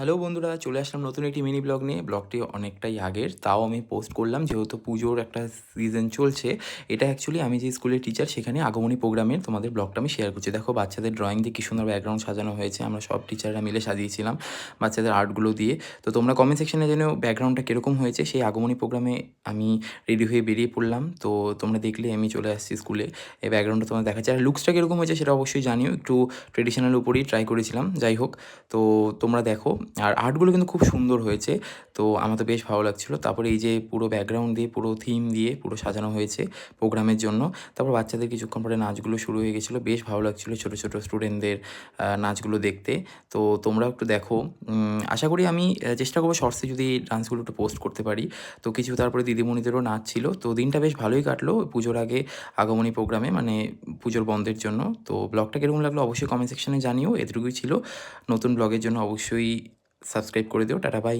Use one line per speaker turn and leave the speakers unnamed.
Hello বন্ধুরা, চলে আসলাম নতুন একটি মিনি ব্লগ নিয়ে। ব্লগটি অনেকটাই আগের, তাও আমি পোস্ট করলাম যেহেতু পুজোর একটা সিজন চলছে। এটা অ্যাকচুয়ালি আমি যে স্কুলের টিচার সেখানে আগমনী প্রোগ্রামের তোমাদের ব্লগটা আমি শেয়ার করছি। দেখো বাচ্চাদের ড্রয়িং দিয়ে কী সুন্দর ব্যাকগ্রাউন্ড সাজানো হয়েছে, আমরা সব টিচাররা মিলে সাজিয়েছিলাম বাচ্চাদের আর্টগুলো দিয়ে। তো তোমরা কমেন্ট সেকশনে জানিও ব্যাকগ্রাউন্ডটা কীরকম হয়েছে। সেই আগমনী প্রোগ্রামে আমি রেডি হয়ে বেরিয়ে পড়লাম, তো তোমরা দেখলে আমি চলে আসছি স্কুলে। এই ব্যাকগ্রাউন্ডটা তোমাদের দেখাচ্ছি, আর লুকসটা কীরকম হয়েছে সেটা অবশ্যই জানিও। একটু ট্রেডিশনাল উপরেই ট্রাই করেছিলাম, যাই হোক। তো তোমরা দেখো, আর আর্টগুলো কিন্তু খুব সুন্দর হয়েছে। তো আমার তো বেশ ভালো লাগছিলো। তারপরে এই যে পুরো ব্যাকগ্রাউন্ড দিয়ে, পুরো থিম দিয়ে পুরো সাজানো হয়েছে প্রোগ্রামের জন্য। তারপর বাচ্চাদের কিছুক্ষণ পরে নাচগুলো শুরু হয়ে গেছিলো, বেশ ভালো লাগছিলো ছোটো ছোটো স্টুডেন্টদের নাচগুলো দেখতে। তো তোমরাও একটু দেখো। আশা করি আমি চেষ্টা করবো শর্টসে যদি ডান্সগুলো একটু পোস্ট করতে পারি। তো কিছু তারপরে দিদিমণিদেরও নাচ ছিল, তো দিনটা বেশ ভালোই কাটলো পুজোর আগে আগমনী প্রোগ্রামে, মানে পুজোর বন্ধের জন্য। তো ব্লগটা কীরকম লাগলো অবশ্যই কমেন্ট সেকশনে জানিও। এতটুকুই ছিল। নতুন ব্লগের জন্য অবশ্যই সাবস্ক্রাইব করে দিও। Tata, by.